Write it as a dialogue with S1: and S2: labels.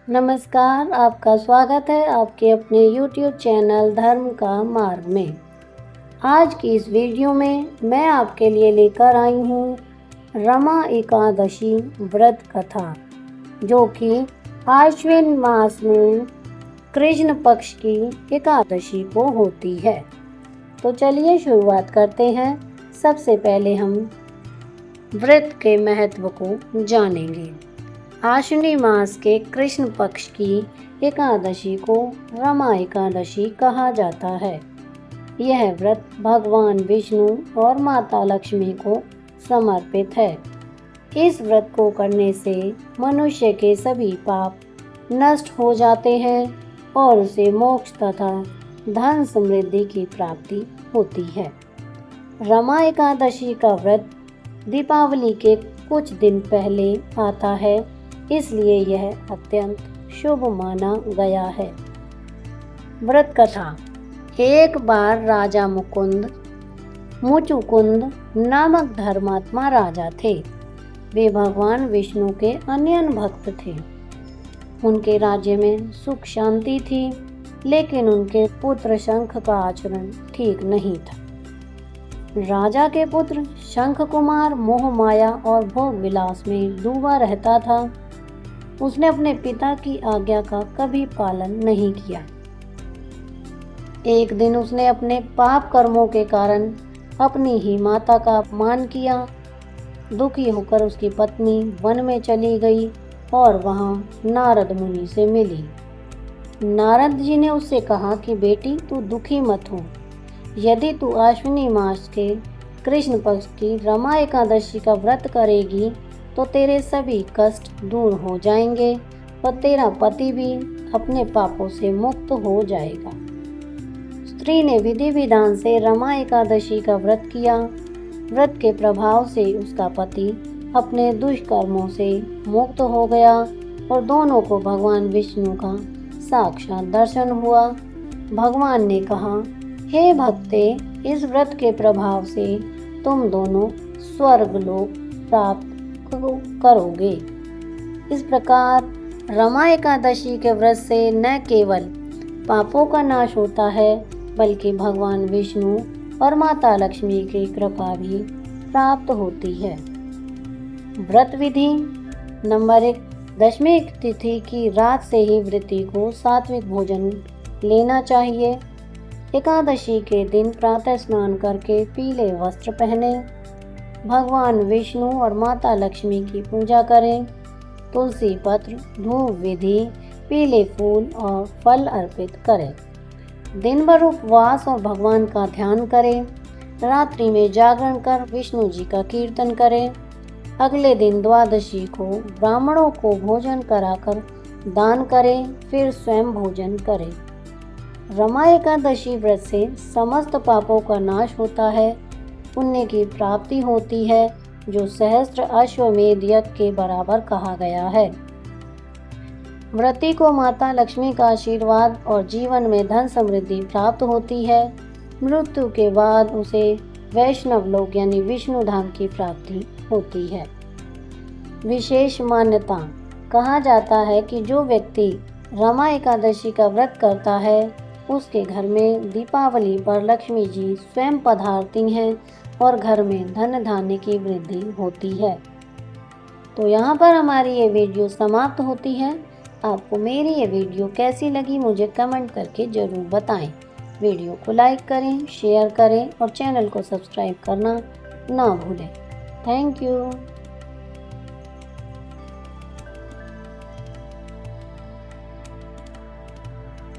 S1: नमस्कार, आपका स्वागत है आपके अपने YouTube चैनल धर्म का मार्ग में। आज की इस वीडियो में मैं आपके लिए लेकर आई हूँ रमा एकादशी व्रत कथा, जो कि आश्विन मास में कृष्ण पक्ष की एकादशी को होती है। तो चलिए शुरुआत करते हैं। सबसे पहले हम व्रत के महत्व को जानेंगे। आश्विनी मास के कृष्ण पक्ष की एकादशी को रमा एकादशी कहा जाता है। यह व्रत भगवान विष्णु और माता लक्ष्मी को समर्पित है। इस व्रत को करने से मनुष्य के सभी पाप नष्ट हो जाते हैं और उसे मोक्ष तथा धन समृद्धि की प्राप्ति होती है। रमा एकादशी का व्रत दीपावली के कुछ दिन पहले आता है, इसलिए यह अत्यंत शुभ माना गया है। व्रत कथा। एक बार राजा मुचुकुंद नामक धर्मात्मा राजा थे। वे भगवान विष्णु के अनन्य भक्त थे। उनके राज्य में सुख शांति थी, लेकिन उनके पुत्र शंख का आचरण ठीक नहीं था। राजा के पुत्र शंख कुमार मोह माया और भोग विलास में डूबा रहता था। उसने अपने पिता की आज्ञा का कभी पालन नहीं किया। एक दिन उसने अपने पाप कर्मों के कारण अपनी ही माता का अपमान किया। दुखी होकर उसकी पत्नी वन में चली गई और वहां नारद मुनि से मिली। नारद जी ने उससे कहा कि बेटी, तू दुखी मत हो। यदि तू आश्विनी मास के कृष्ण पक्ष की रमा एकादशी का व्रत करेगी तो तेरे सभी कष्ट दूर हो जाएंगे और तेरा पति भी अपने पापों से मुक्त हो जाएगा। स्त्री ने विधि विधान से रमा एकादशी का व्रत किया। व्रत के प्रभाव से उसका पति अपने दुष्कर्मों से मुक्त हो गया और दोनों को भगवान विष्णु का साक्षात दर्शन हुआ। भगवान ने कहा, हे भक्ते, इस व्रत के प्रभाव से तुम दोनों स्वर्ग लोक प्राप्त करोगे। इस प्रकार रमा एकादशी के व्रत से न केवल पापों का नाश होता है, बल्कि भगवान विष्णु और माता लक्ष्मी की कृपा भी प्राप्त होती है। व्रत विधि। नंबर 1, दशमी तिथि की रात से ही व्रती को सात्विक भोजन लेना चाहिए। एकादशी के दिन प्रातः स्नान करके पीले वस्त्र पहने, भगवान विष्णु और माता लक्ष्मी की पूजा करें। तुलसी पत्र, धूप विधि, पीले फूल और फल अर्पित करें। दिन भर उपवास और भगवान का ध्यान करें। रात्रि में जागरण कर विष्णु जी का कीर्तन करें। अगले दिन द्वादशी को ब्राह्मणों को भोजन कराकर दान करें, फिर स्वयं भोजन करें। रमा एकादशी व्रत से समस्त पापों का नाश होता है, पुण्य की प्राप्ति होती है, जो सहस्त्र अश्वमेध यज्ञ के बराबर कहा गया है। व्रती को माता लक्ष्मी का आशीर्वाद और जीवन में धन समृद्धि प्राप्त होती है। मृत्यु के बाद उसे वैष्णव लोक यानी विष्णु धाम की प्राप्ति होती है। विशेष मान्यता। कहा जाता है कि जो व्यक्ति रमा एकादशी का व्रत करता है, उसके घर में दीपावली पर लक्ष्मी जी स्वयं पधारती हैं और घर में धन धान्य की वृद्धि होती है। तो यहाँ पर हमारी ये वीडियो समाप्त होती है। आपको मेरी ये वीडियो कैसी लगी मुझे कमेंट करके ज़रूर बताएं। वीडियो को लाइक करें, शेयर करें और चैनल को सब्सक्राइब करना ना भूलें। Thank you.